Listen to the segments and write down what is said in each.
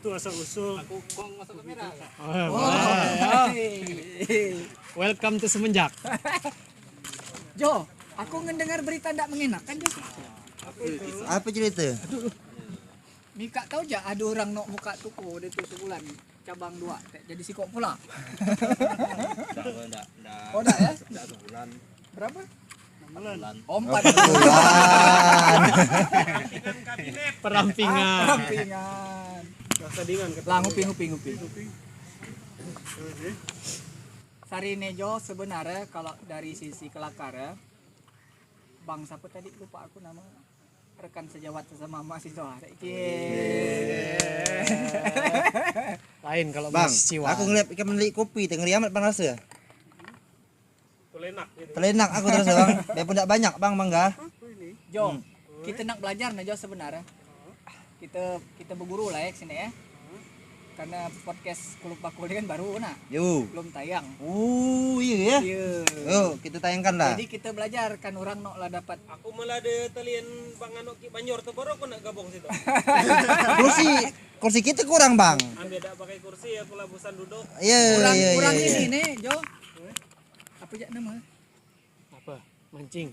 itu asal usul. Aku kong masuk kamera. Welcome to Semenjak. Jo, aku ngedengar berita tidak mengenakan Jo. Apa cerita? Mika tahu ja ada orang nok buka toko dia tu sebulan cabang 2 jadi sikok pula. Enggak. Oh dah ya? Enggak sebulan. Berapa? 6 bulan. Oh, 4 Bulan. Perampingan. Rampingan. Sadingan kata. Lah nguping. Sarine Jo sebenarnya kalau dari sisi kelakar ya, Bang siapa tadi lupa aku nama rekan sejawat sesama mahasiswa. Lain kalau Bang, mahasiswa. aku ngeliat ikan meli kopi tengah amat bang rasa. Telenak gitu. Telenak aku terasa bang. Biarpun tidak banyak bang mangga. Jo, kita nak belajar nih Jo sebenarnya. Kita berguru lah ya sini ya. Karena podcast Kuluk Bakul ini kan baru nak, Yo. belum tayang. Iya ya. Iya. Yuk kita tayangkan lah. Jadi kita belajar kan orang nok lah dapat. Aku malah ada talian Bang Anok Ki Banyor tuh baru aku nak gabung situ. Kursi kita kurang bang. Ambil tak pakai kursi aku labusan duduk. Iya. Kurang ini nih Jo. Apa aja nama? Apa? Mancing.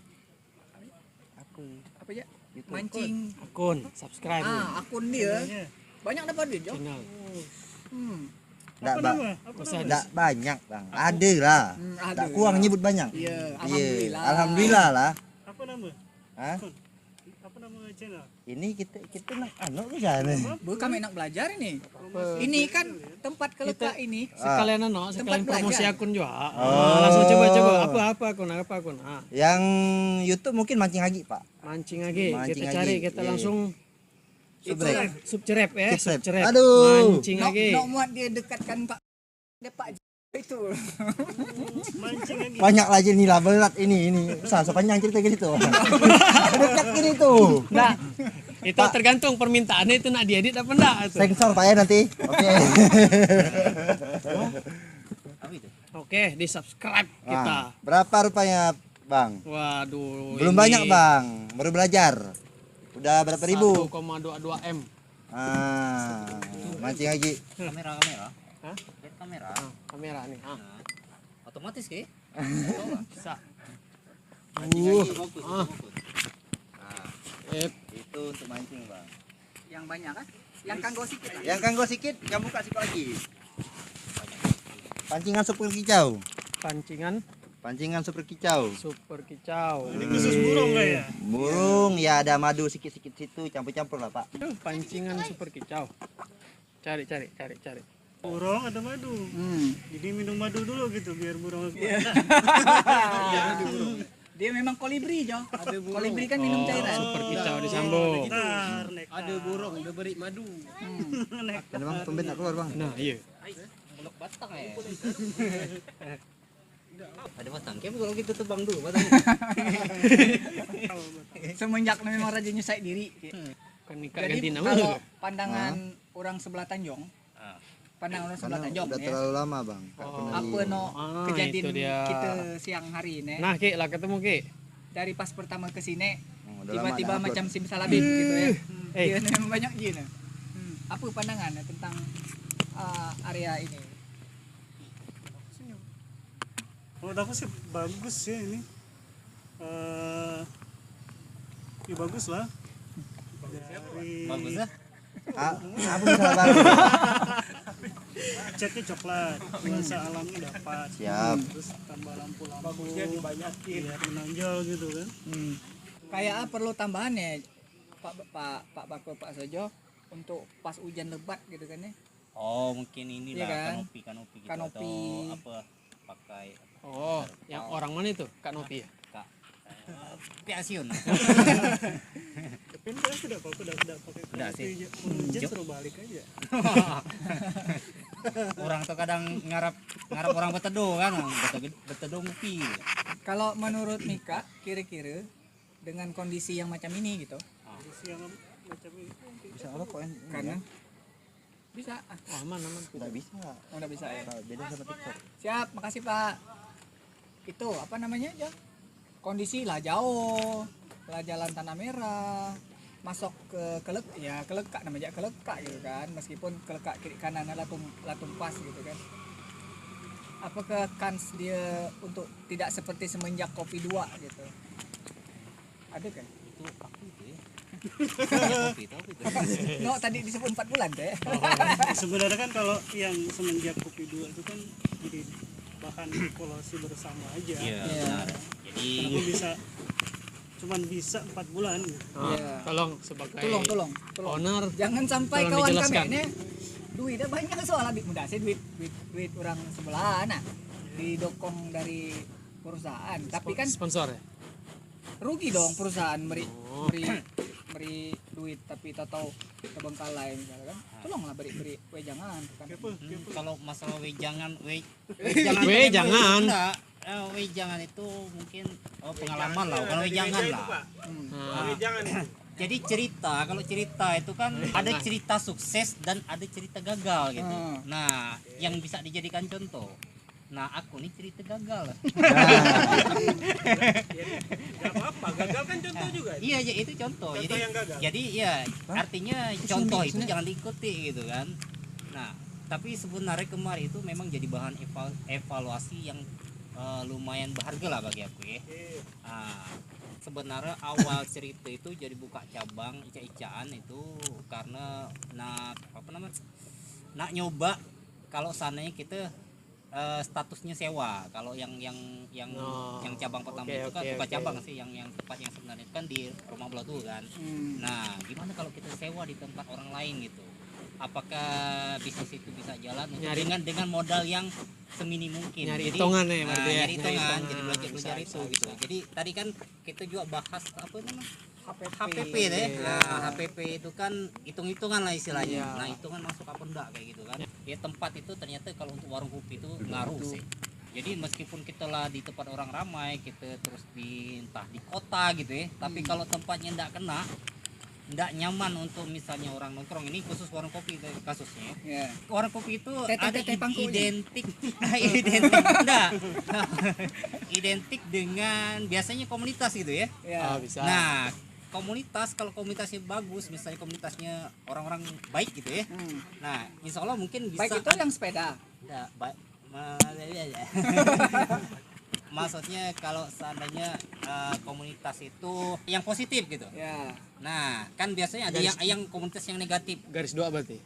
Apa aja? Mancing. Akun, subscribe Akun dia. Banyak dapat duit Jo. channel. Tidak banyak bang. Ada lah. Ada. Tak kurang nyebut banyak. Iya, Iya. alhamdulillah. Alhamdulillah lah. Apa nama? Hah? Apa nama channel? Ini kita nak anu ke sana. Kami nak belajar ini. Ini kan tempat kelekak ini. Sekalian sekalian Tempat promosi belajar. akun juga. Langsung coba. Apa akun? Yang YouTube mungkin mancing lagi pak. Mancing lagi. Mancing Kita lagi. cari, kita Iya. langsung Subrek. subcerep ya, Subcerep. subcerep. Aduh. Mancing lagi. Nok muat dia dekatkan Pak. Dia Pak itu. Mancing lagi. Banyak lah jenis lah berat ini. Sepanjang cerita gitu. Dekat gini tuh. Nah, itu tergantung permintaannya itu nak diedit apa enggak itu. Sensor pak ya nanti. Oke. Oke, di-subscribe kita. Berapa rupanya bang? Waduh. Belum ini banyak bang. Baru belajar. Udah berapa ribu? 1,22 M. Mancing lagi. Kamera. Hah? Lihat kamera. Kamera nih. Otomatis ke? Bisa. Mancing lagi fokus. Itu untuk mancing bang. Yang banyak kan? Yang kanggo sikit lah. Yang kanggo sikit, kamu buka sikit lagi. Pancingan super kicau. Pancingan super kicau. Super kicau. Ini khusus burung nggak ya? Burung ya ada madu sikit-sikit situ, campur-campur lah pak. Pancingan super kicau. Cari. Burung ada madu. Jadi minum madu dulu gitu biar burung. Dia memang kolibri Jo. Kolibri kan minum cairan. Super kicau disambung. Ada burung udah beri madu. Ada bang, tumben nak keluar bang. Nah, iya. Belok batang ya. Ada batang. Kayak kalau gitu tebang dulu batang. Semenjak memang rajin nyusai diri. Kan nikah Jadi ganti nama. kalau pandangan orang sebelah Tanjung, pandangan orang sebelah Karena Tanjung udah ya. terlalu lama bang. Apa no itu kejadian dia. kita siang hari ini Nah, Ki, lah ketemu Ki. dari pas pertama ke sini Udah lama tiba-tiba nak upload. macam simsalabim gitu ya. Eh. Dia memang banyak jin. Apa pandangannya tentang area ini? Menurut aku sih bagus ya ini. Ya bagus lah. Bagus ya? Apa bisa bang? Catnya coklat, nuansa alamnya dapat. Siap. Terus tambah lampu-lampu. Bagusnya dibanyakin. Biar menonjol gitu kan. Kayak perlu tambahan ya Pak Bako Pak Sojo untuk pas hujan lebat gitu kan ya. Oh, mungkin inilah Iya kan? kanopi gitu Kanopi. atau apa pakai Oh, yang orang mana itu? Kak Nopi ya? piasiun. Tapi ini kan sudah pakai Udah sih. hujan suruh balik aja. Orang tuh kadang ngarap orang beteduh kan, beteduh ngopi. Kalau menurut Mika kira-kira dengan kondisi yang macam ini gitu. Kondisi yang macam ini. Bisa apa kok? Karena bisa Aman. Tidak bisa. udah bisa ya. Beda sama TikTok. Siap, makasih Pak. Itu apa namanya, Jo? Kondisi lah jauh. Lah jalan Tanah Merah. masuk ke kelekak namanya kelekak gitu kan, meskipun kelekak kiri kanan lah tumpas gitu kan. Apakah kans dia untuk tidak seperti semenjak kopi 2 gitu? Ada kan? Itu aku itu ya. Kopi itu apa itu? No, tadi disebut 4 bulan teh. Sebenarnya kan kalau yang semenjak kopi 2 itu kan jadi bahan evaluasi bersama aja. Iya, Iya. benar. Jadi Kenapa cuman bisa 4 bulan gitu. Iya. Tolong sebagai Tolong. owner Jangan sampai Tolong kawan dijelaskan. kami ini duitnya banyak soalnya mudah sih duit orang sebelah nah didokong dari perusahaan, tapi kan sponsor ya. rugi dong perusahaan beri duit tapi tahu terbengkalai misalnya kan. Tolonglah beri wejangan kan. kalau masalah wejangan Wejangan. enggak, wejangan itu mungkin pengalaman lah, bukan wejangan lah. Nah, Jadi kalau cerita itu kan ada cerita sukses dan ada cerita gagal gitu. Nah, yang bisa dijadikan contoh. Nah, aku nih cerita gagal. Gak apa-apa, gagal kan contoh juga. Iya, ya, itu contoh. Contoh yang gagal. Jadi ya artinya contoh itu jangan diikuti gitu kan. Nah, tapi sebenarnya kemarin itu memang jadi bahan evaluasi yang lumayan berharga lah bagi aku ya. Sebenarnya awal cerita itu jadi buka cabang ica-icaan itu karena nak nyoba kalau sananya kita statusnya sewa. Kalau yang cabang pertama itu kan bukan cabang sih, yang tempat yang sebenarnya itu kan di rumah belah tuh kan. Nah, gimana kalau kita sewa di tempat orang lain gitu? Apakah bisnis itu bisa jalan dengan modal yang semini mungkin? nyari Jadi, hitungan ya berarti ya. nyari hitungan, jadi belajar itu gitu. Jadi tadi kan kita juga bahas apa namanya? HPP deh. Nah, HPP itu kan hitung-hitungan lah istilahnya. Nah, hitungan masuk apa enggak kayak gitu kan. Ya tempat itu ternyata kalau untuk warung kopi itu ngaruh sih. Jadi meskipun kita lah di tempat orang ramai, kita terus entah di kota gitu ya, tapi kalau tempatnya enggak kena, enggak nyaman untuk misalnya orang nongkrong, ini khusus warung kopi kasusnya. Iya. Warung kopi itu Teteh ada pangkunya. identik dengan biasanya komunitas gitu ya. Ya. Bisa. Nah, kalau komunitasnya bagus, misalnya komunitasnya orang-orang baik gitu ya. Nah, insya Allah mungkin bisa. Baik itu yang sepeda. Enggak, maksudnya kalau seandainya komunitas itu yang positif gitu. Ya. Nah, kan biasanya ada yang komunitas yang negatif. Garis 2 berarti.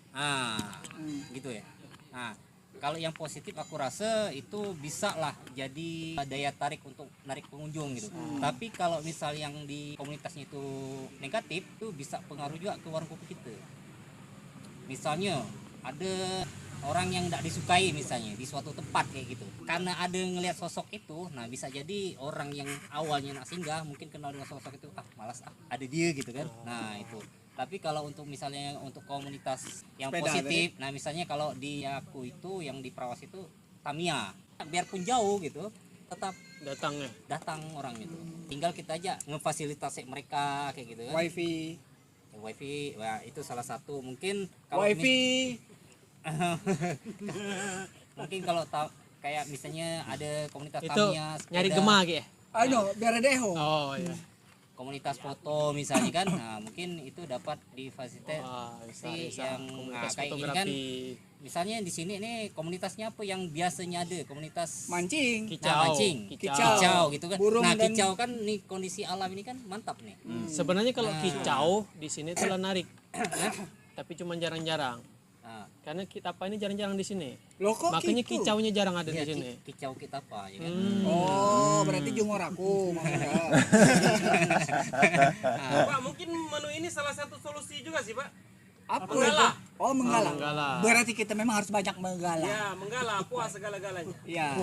Gitu ya. Nah, kalau yang positif aku rasa itu bisa lah jadi daya tarik untuk narik pengunjung gitu. Tapi kalau misal yang di komunitasnya itu negatif, itu bisa pengaruh juga ke warung kopi kita. Misalnya ada orang yang tidak disukai misalnya di suatu tempat kayak gitu, karena ada ngelihat sosok itu, nah bisa jadi orang yang awalnya nak singgah mungkin kenal dengan sosok itu, malas ada dia gitu kan. Nah itu. Tapi kalau untuk misalnya untuk komunitas yang Sepeda, positif, nah misalnya kalau di aku itu yang di Prawas itu Tamiya, biarpun jauh gitu tetap datang orang itu. Tinggal kita aja ngefasilitasi mereka kayak gitu kan. Wifi, wah itu salah satu mungkin kalau mungkin kalau kayak misalnya ada komunitas Itu Tamiya nyari gema gitu ya. Biar ada eho. Oh iya. komunitas foto misalnya kan, nah mungkin itu dapat difasilitasi Bisa. yang Komunitas kayak gini kan. fotografi. Misalnya di sini nih komunitasnya apa yang biasanya ada, komunitas Mancing. mancing, Kicau. kicau gitu kan. Burung Nah dan- kicau kan nih kondisi alam ini kan mantap nih. Sebenarnya kalau kicau di sini tuh narik. Tapi cuma jarang-jarang. Nah, Karena kita apa ini jarang-jarang di sini. Loh kok Makanya gitu? kicaunya jarang ada ya, di sini. kicau kita apa ya kan. Oh, berarti jumur aku maksudnya. Pak, mungkin menu ini salah satu solusi juga sih, Pak. Apa Menggala. itu? Oh, menggala. menggala. Berarti kita memang harus banyak menggala. Ya, menggala, puas segala-galanya. Iya.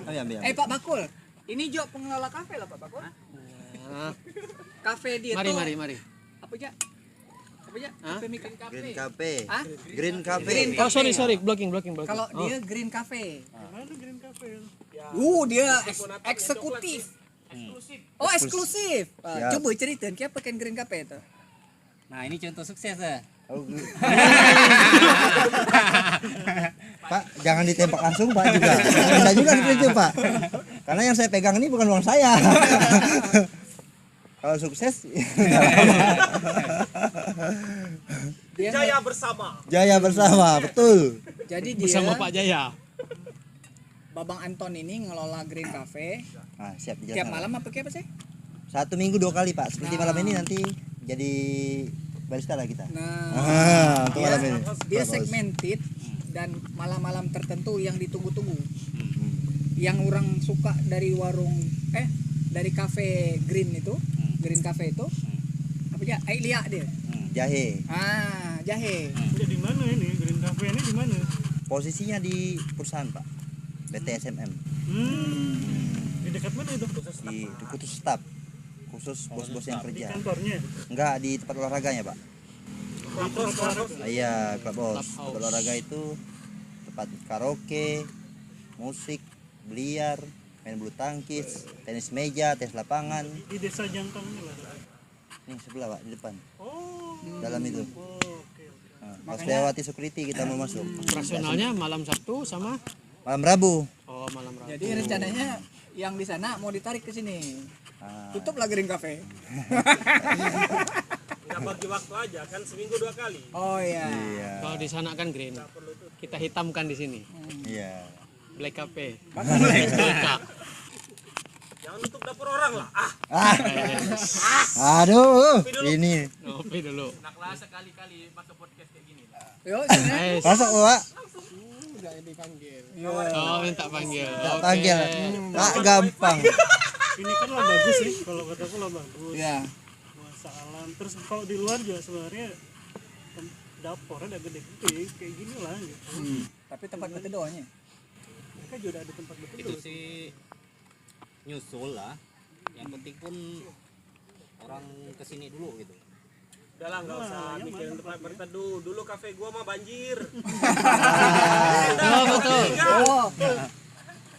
Ambil. Pak Bakul, ini juga pengelola kafe lah Pak Bakul. Nah, Kafe dia mari tuh mari mari. apa aja? Apa aja? Kafe Mika Kafe. Green Cafe. Hah? Green Cafe. Green Oh sorry blocking. Kalau dia Green Cafe. Ada Green Cafe. Dia eksekutif. Eksklusif. Oh, eksklusif. Siap. Coba ceritain apa kan Green Cafe itu? Nah ini contoh sukses ya. Oh, Pak, jangan ditembak langsung Pak juga. Bisa juga seperti itu Pak. Karena yang saya pegang ini bukan uang saya. Kalau sukses Dia Jaya bersama. jaya bersama, betul. jadi dia Bersama Pak Jaya. Babang Anton ini ngelola Green Cafe Nah, siap tiap dijelaskan. malam apa kayak apa sih? 1 minggu 2 kali Pak. Seperti Nah. malam ini nanti jadi barista lah kita. Nah, Untuk malam ini. dia Bagus. segmented dan malam-malam tertentu yang ditunggu-tunggu. Hmm. Yang orang suka dari dari cafe Green itu, Green Cafe itu, apa ya? Ailia dia. Jahe. Jahe. Ini di mana ini? Green Cafe ini di mana? Posisinya di perusahaan Pak. BTSMM. Di dekat mana itu? Di khusus staff. Khusus bos-bos yang Di kerja. kantornya. Enggak di tempat olahraganya Pak. Di tempat olahraga. Iya, Clubhouse. Clubhouse. Tempat olahraga itu tempat karaoke, musik, biliar, main bulu tangkis, tenis meja, tenis lapangan. Di desa Jangkang ini lah. Nih sebelah Pak, di depan. Oh. Dalam itu. Oke. Nah, harus lewati security kita mau masuk. Operasionalnya malam Sabtu sama Malam Rabu. malam Rabu. Jadi rencananya yang di sana mau ditarik ke sini. Nah, Tutup lah Green Cafe. Nggak bagi waktu aja kan seminggu 2 kali. Oh iya. iya. Kalau di sana kan green. Kita hitamkan di sini. Iya. Black Cafe. Jangan nutup dapur orang lah. Aduh, ini. Ngopi dulu. Yo, sini. Masuk Pak. Oh, minta panggil. Tak Oke. panggil. Tak gampang. Ini kan lah bagus sih. Kalau kataku lah bagus. Iya. Nuansa alam. Terus kalau di luar juga sebenarnya dapurnya ada gede-gede kayak gini lah gitu. Tapi tempat berteduhnya. Mereka juga ada tempat Itu betul. sih nyusul lah. Yang penting pun orang kesini dulu gitu. Udah lah nggak usah mikirin tempat berteduh. Dulu kafe gua mah banjir. Oh, betul. Oh,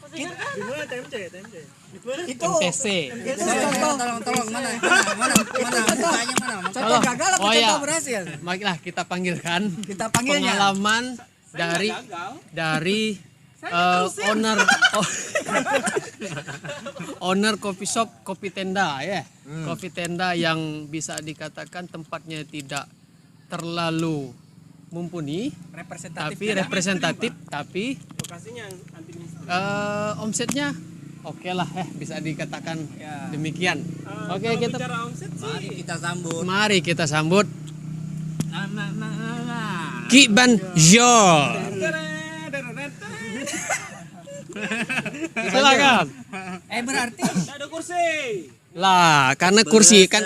Di mana TMC? Di mana? itu MTC. tolong mana contoh gagal apa Oh, iya. contoh berhasil? Marilah kita panggilkan Kita panggilnya. pengalaman dari owner coffee shop, kopi tenda ya. Kopi tenda yang bisa dikatakan tempatnya tidak terlalu mumpuni representatif tapi Lokasinya yang anti ministry. omsetnya oke lah bisa dikatakan Ya. demikian. Oke, Kalau kita bicara omset sih. Mari kita sambut. mari kita sambut Ki Banjor. Silakan. berarti Nggak ada kursi. Lah, karena kursi kan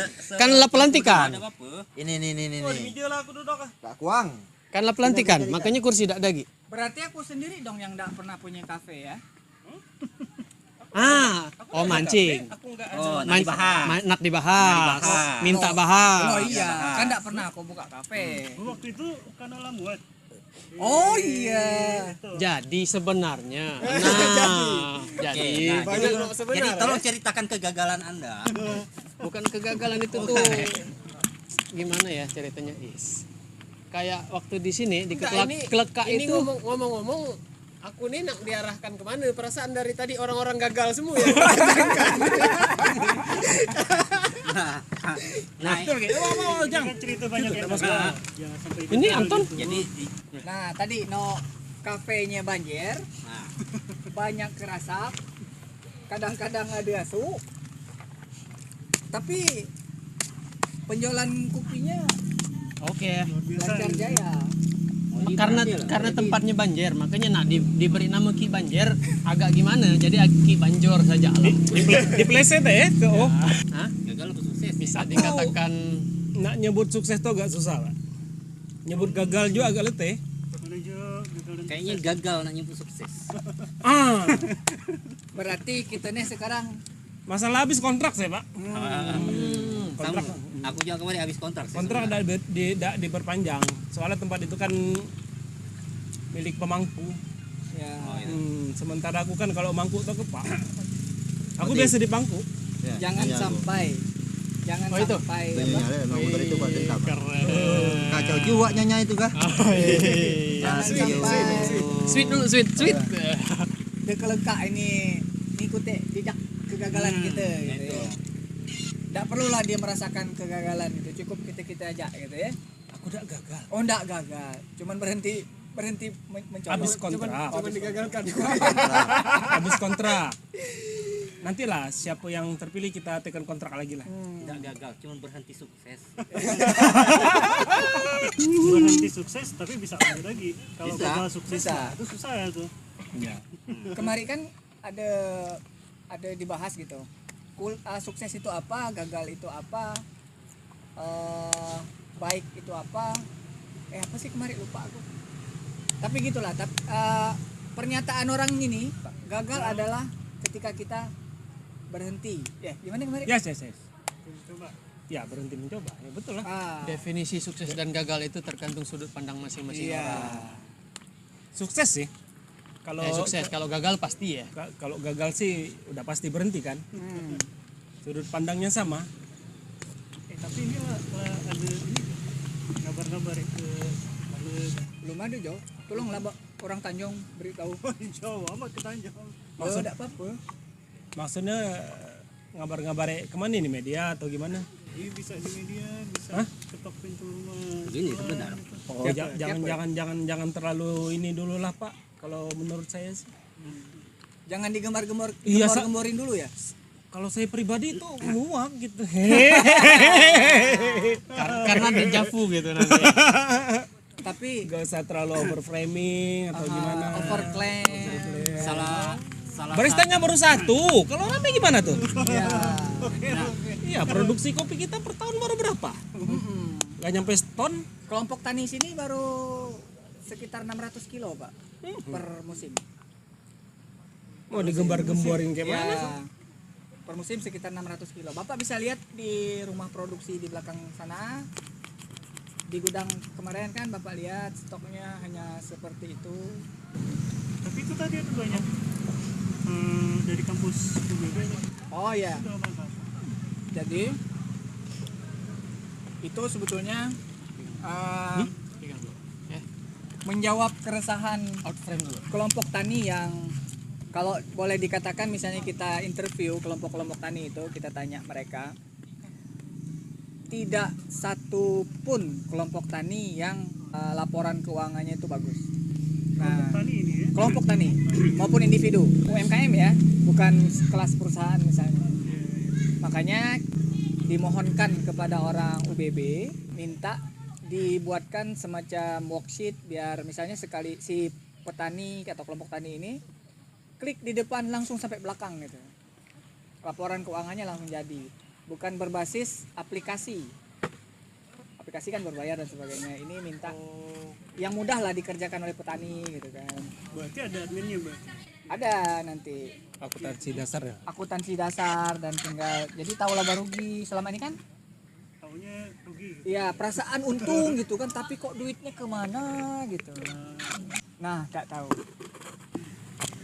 lah pelantikan. Ada apa? Ini. Oh, di meja lah aku duduk ah. Kak Kuang. Kan lah pelantikan, makanya kursi tidak ada Gi. berarti aku sendiri dong yang enggak pernah punya kafe ya. Mancing. Aku nggak Oh, nanti bahas. Nak dibahas. dibahas. Minta Oh bahas. iya, kan enggak pernah aku buka kafe. Waktu itu karena lamuat. Oh iya. Jadi sebenarnya. Jadi Jadi tolong ceritakan kegagalan Anda. bukan kegagalan itu tuh. Gimana ya ceritanya, Is? Kayak waktu di sini di kelekak Ini itu ngomong-ngomong, aku nih nak diarahkan kemana? Perasaan dari tadi orang-orang gagal semua ya. Nah, Jangan cerita banyak ya. Jangan sampai ini Anton. jadi Nah, tadi kafenya banjir, nah, banyak kerasap, kadang-kadang ada asu. Tapi penjualan kopinya Oke. lancar jaya. Karena tempatnya banjir, makanya diberi nama Ki Banjir agak gimana? Jadi Ki Banjor saja lah. Di pleset ya, tuh. Hah? gagal atau sukses? Bisa dikatakan Nak nyebut sukses tuh agak susah, Pak. Nyebut gagal juga agak letih. menuju gagal dan Kayaknya gagal nak nyebut sukses. Berarti kita nih sekarang Masalah habis kontrak saya, Pak. Sama. Aku juga kemarin habis kontrak. sih Kontrak sebenarnya. tidak diperpanjang. Soalnya tempat itu kan milik pemangku. ya Sementara aku kan kalau mangku tuh ke Pak. Aku biasa di pangku. jangan sampai jangan itu. sampai Ini apa? ada motor itu Pak cerita Pak. keren. Kacau juga nyanyi itu kah? Jangan sampai Sweet dulu, sweet. dia kelekak ini ngikuti jejak kegagalan kita gitu ya. Tidak perlulah dia merasakan kegagalan gitu. Cukup kita ajak gitu ya. Aku udah gagal. Oh, enggak gagal. Cuman berhenti mencoba. Habis kontrak. Cuman digagalkan. Habis kontrak. Nantilah siapa yang terpilih kita tekan kontrak lagi lah. Tidak gagal, cuma berhenti sukses. Berhenti sukses tapi bisa lanjut lagi. Kalau Bisa. gagal sukses Bisa. nah, itu susah ya tuh. Iya. Kemarin kan ada dibahas gitu. Sukses itu apa, gagal itu apa, baik itu apa. Apa sih kemarin lupa aku. Tapi gitulah. Pernyataan orang ini gagal adalah ketika kita berhenti. Ya, gimana kemarin? Yes. Coba. Ya, berhenti mencoba. Ya betul lah. Definisi sukses dan gagal itu tergantung sudut pandang masing-masing Iya. orang. Sukses sih. Kalau Sukses, kalau gagal pasti ya. kalau gagal sih udah pasti berhenti kan. Sudut pandangnya sama. Tapi ini lah ada ini kabar-kabar itu kalau Belum ada jauh. Tolonglah orang Tanjung beritahu. jauh amat ke Tanjung. Maksud- Enggak apa-apa. Maksudnya ngabar-ngabar kemana ini, media atau gimana? Ini bisa di media, bisa ketok pintu rumah. Begini sebenarnya. Oh, jangan terlalu ini dulu lah Pak. Kalau menurut saya sih. Jangan Iya, gembar-gemborin dulu ya. Kalau saya pribadi itu muak gitu. Karena dejavu gitu nanti. Tapi Gak usah terlalu overframing atau gimana. overclaim. Salah Baristanya baru satu. Kalau rame gimana tuh? Ya. Iya, produksi kopi kita per tahun baru berapa? Gak nyampe seton. Kelompok tani sini baru sekitar 600 kilo, Pak. Per musim. Mau digembar-gemborin kayak mana? Ya. Per musim sekitar 600 kilo. Bapak bisa lihat di rumah produksi di belakang sana. Di gudang kemarin kan Bapak lihat stoknya hanya seperti itu. Tapi itu tadi ada banyak dari kampus UBB Oh ya. itu apa? Jadi itu sebetulnya menjawab keresahan kelompok tani yang kalau boleh dikatakan misalnya kita interview kelompok-kelompok tani itu, kita tanya mereka, tidak satu pun kelompok tani yang laporan keuangannya itu bagus. Nah, Tani ini ya. kelompok tani maupun individu UMKM ya, bukan kelas perusahaan misalnya. Makanya dimohonkan kepada orang UBB minta dibuatkan semacam worksheet biar misalnya sekali si petani atau kelompok tani ini klik di depan langsung sampai belakang gitu. Laporan keuangannya langsung jadi, bukan berbasis aplikasi. Aplikasi kan berbayar dan sebagainya. Ini minta yang mudah lah dikerjakan oleh petani gitu kan. Berarti ada adminnya, Mbak. Ada nanti Akuntansi dasar ya. akuntansi dasar dan tinggal jadi tahu laba rugi selama ini kan. Taunya rugi. Iya, perasaan untung gitu kan, tapi kok duitnya kemana gitu. Nah, nggak tahu.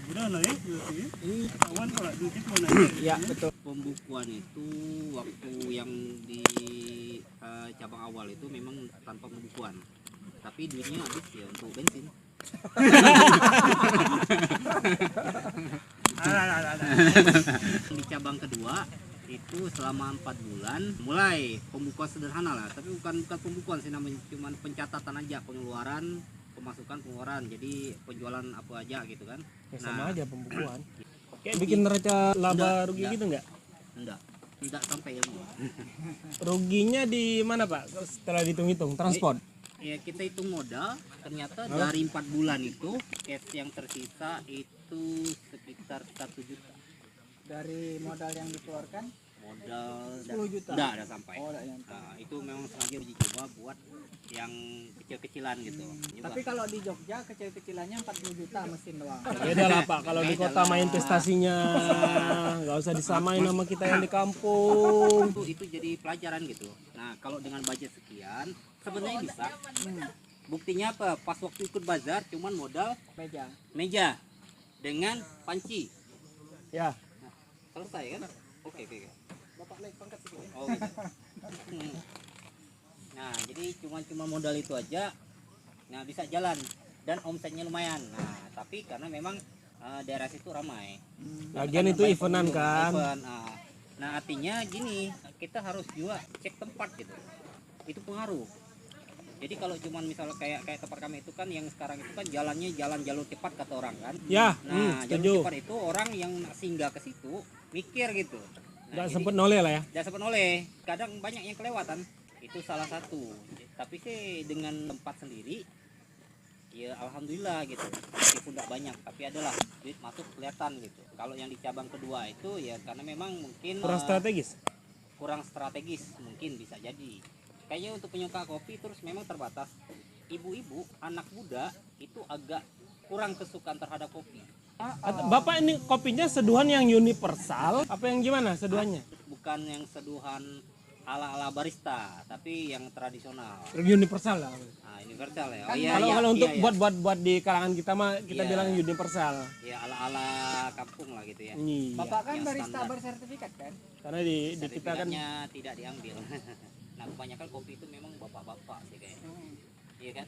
Udah lah ya, berarti ya. Iya, Ketahuan kalau duitnya kemana iya betul. pembukuan itu waktu yang di cabang awal itu memang tanpa pembukuan, tapi duitnya habis ya untuk bensin. Di cabang kedua itu selama 4 bulan mulai pembukuan sederhana lah, tapi bukan pembukuan sih, namanya cuman pencatatan aja pengeluaran, pemasukan, pengeluaran, jadi penjualan apa aja gitu kan. Ya, sama aja pembukuan. Kayak bikin neraca laba rugi gitu enggak? Enggak sampai ilmu. Ruginya di mana Pak? Setelah dihitung-hitung transport. Ya kita hitung modal, ternyata dari 4 bulan itu cash yang tersisa itu sekitar 1 juta. Dari modal yang dikeluarkan Modal 10 juta. enggak ada sampai. Oh, enggak nyampe. Nah, itu memang sengaja uji coba buat yang kecil-kecilan gitu. Nyoba. Tapi kalau di Jogja kecil-kecilannya 40 juta mesin doang. Beda lah Pak, kalau di kota mah investasinya nggak usah disamain sama kita yang di kampung. Itu jadi pelajaran gitu. Nah, kalau dengan budget sekian sebenarnya bisa. Buktinya apa? Pas waktu ikut bazar cuman modal Meja. meja dengan panci. Ya, Selesai kan? Oke. Bapak naik pangkat sedikit. Oh gitu. Nah, jadi cuma modal itu aja, nah bisa jalan dan omsetnya lumayan. Nah, tapi karena memang daerah situ ramai. lagian itu eventan kan. Event, Nah artinya gini, kita harus juga cek tempat gitu, itu pengaruh. Jadi kalau cuman misalnya kayak tempat kami itu kan yang sekarang itu kan jalannya jalan jalur cepat kata orang kan. Ya, Nah jalur setuju. cepat itu orang yang singgah ke situ mikir gitu. Nah, Nggak jadi- sempet noleh lah ya. Jangan sempat noleh, kadang banyak yang kelewatan. Itu salah satu. Tapi sih dengan tempat sendiri, ya alhamdulillah gitu. Meskipun tidak banyak, tapi adalah duit masuk kelihatan gitu. Kalau yang di cabang kedua itu ya karena memang mungkin Kurang strategis. kurang strategis mungkin bisa jadi. Kayaknya untuk penyuka kopi terus memang terbatas. Ibu-ibu, anak muda itu agak kurang kesukaan terhadap kopi. Bapak ini kopinya seduhan yang universal apa yang gimana seduhannya? Bukan yang seduhan ala-ala barista, tapi yang tradisional. Universal lah. Nah, universal ya. Kan Kalau untuk iya. buat di kalangan kita mah kita Iya. bilang universal. Ya ala-ala kampung lah gitu ya. Iya. Bapak kan yang barista standar. bersertifikat kan? Karena di kita kan Sertifikatnya tidak diambil. Nah, kebanyakan kopi itu memang bapak-bapak sih kayaknya. Iya kan?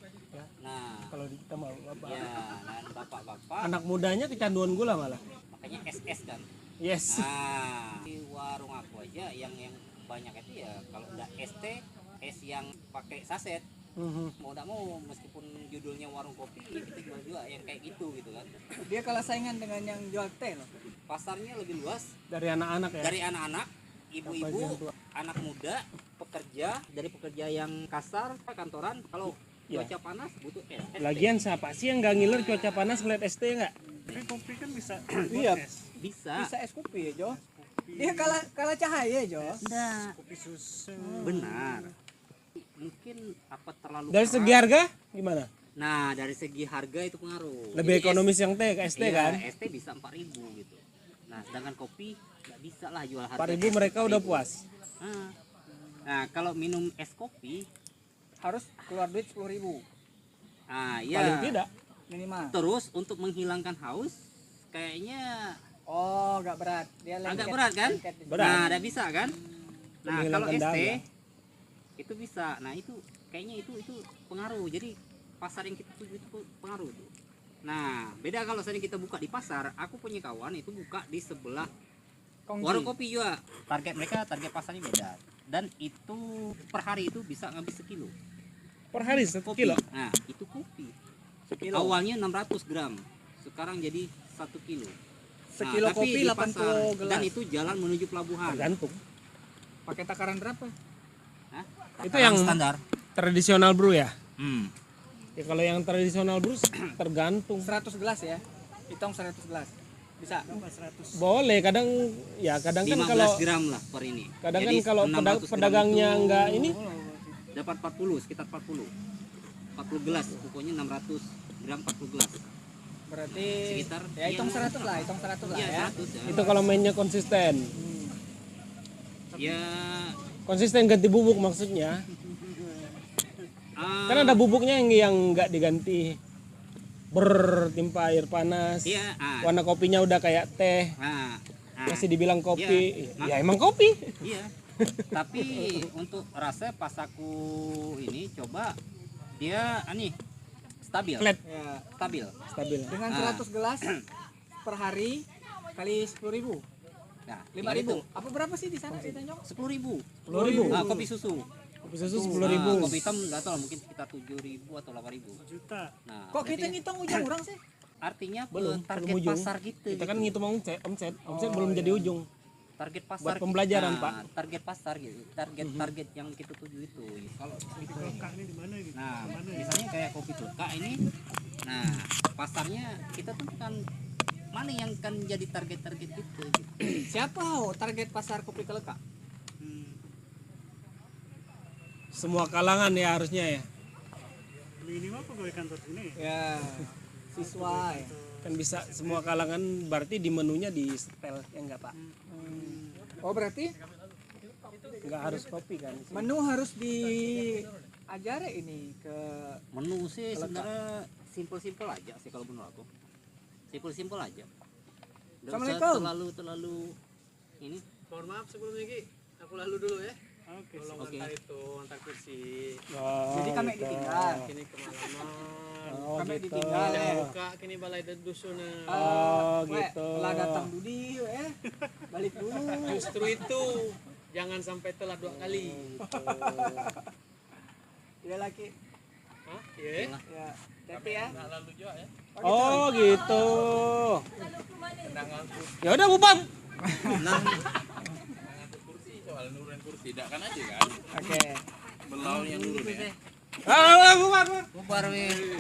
Nah, kalau di kita mah Bapak. ya, nah bapak-bapak Anak mudanya kecanduan gula malah. makanya SS kan. Yes. Nah, di warung aku aja yang banyak itu ya kalau enggak ST, es yang pakai saset. Mhm. Mau enggak mau meskipun judulnya warung kopi ya kita jual juga yang kayak gitu kan. Dia kalah saingan dengan yang jual teh loh. Pasarnya lebih luas Dari anak-anak ya. dari anak-anak, ibu-ibu, anak muda, pekerja, dari pekerja yang kasar, kantoran. Kalau Ya. cuaca panas butuh es. Lagian siapa sih yang nggak ngiler cuaca panas ngeliat ST nggak? Tapi kopi kan bisa Iya. buat es. Bisa. Bisa es kopi ya Jo. Dia kalah cahaya Jo. Enggak. Kopi susu. Benar. Mungkin apa terlalu Dari keras. segi harga gimana? Nah, dari segi harga itu pengaruh. Lebih Jadi ekonomis yang teh ke ST iya, kan? ST bisa 4.000 gitu. Nah, sedangkan kopi nggak bisa lah jual harga 4.000 es mereka udah 4.000. puas. Nah, kalau minum es kopi, Harus keluar duit 10.000 ya. Paling tidak. minimal. Terus untuk menghilangkan haus, kayaknya Oh, agak berat. Dia agak berat kan? Berat. Nah, ada bisa kan? Nah, kalau Menghilangkan ST dahaga. itu bisa. Nah, itu kayaknya itu pengaruh. Jadi pasar yang kita tuju itu pengaruh tuh. Nah, beda kalau sering kita buka di pasar. Aku punya kawan itu buka di sebelah warung kopi juga. Target pasarnya beda. Dan itu per hari itu bisa ngambil sekilo. Per hari 1 Kopi. kilo. Nah, itu kopi. Awalnya 600 gram. Sekarang jadi 1 kilo. Sekilo tapi kopi di 80 pasar. gelas. Dan itu jalan menuju pelabuhan. Tergantung. Pakai takaran berapa? Hah? Itu yang standar. tradisional brew ya? Hmm. Ya kalau yang tradisional brew tergantung. 100 gelas ya. Hitung 100 gelas. Bisa. 100. Boleh kadang kan 15 kalau gram lah per ini. kadang Jadi kan kalau 600 gram pedagangnya itu enggak ini dapat 40, sekitar 40. 40 gelas, pokoknya 600 gram 40 gelas. Berarti Sekitar, ya hitung iya. 100 lah, hitung 100 lah Iya, ya. 100 ya. itu kalau mainnya konsisten. Ya Konsisten ganti bubuk maksudnya. ah, Kan ada bubuknya yang enggak diganti. Bertimpa air panas. iya, Warna kopinya udah kayak teh. Masih dibilang kopi. Iya. Ya emang kopi. Iya. Tapi untuk rasa pas aku ini coba dia stabil. Flat. Ya. Stabil. Stabil. Dengan 100 gelas per hari kali 10.000. Nah, 5.000. Apa berapa sih di sana di Tanjung? 10.000. 10.000. Kopi susu. Kopi susu 10.000. Kopi hitam enggak tahu lah, mungkin sekitar 7.000 atau 8.000. Juta. Nah, Kok kita berarti ngitung ujung orang sih? artinya Belum, target belum ujung. pasar gitu. Kita kan ngitung omset belum jadi ujung. Target pasar buat pembelajaran, kita, Pak. Target pasar gitu. Target yang kita tuju itu. Kalau Kopi kelekak ini di mana gitu? nah, misalnya kayak kopi kelekak ini. Nah, pasarnya kita tentukan mana yang kan jadi target-target kita gitu. Siapa target pasar kopi kelekak? Hmm. Semua kalangan ya harusnya ya. Ini apa pegawai kantor sini? Ya, siswa ya. Kan bisa semua kalangan berarti di menunya di setel ya enggak Pak? Oh berarti Enggak harus kopi kan. menu harus diajari ini ke Menu sih sebenarnya simpel-simpel aja sih kalau menurut aku. Simpel-simpel aja. Nggak usah Assalamualaikum. terlalu ini. Mohon maaf sebelum ini, aku lalu dulu ya. Oke. Tolong Oke. antar itu, antar kursi. Oh, Jadi kami gitu. ditinggal. Kini kemalaman. Oh, Kami gitu. ditinggal ya. Buka kini balai dusun. Oh, Weh, gitu. Lah datang Dudi balik dulu. Justru itu jangan sampai telat 2 kali. Ya lagi. Hah? Iya. Ya, tapi ya. Oh, gitu. Ya udah bubar. Oke. Belau yang dulu deh. Bubar. Bubar weh.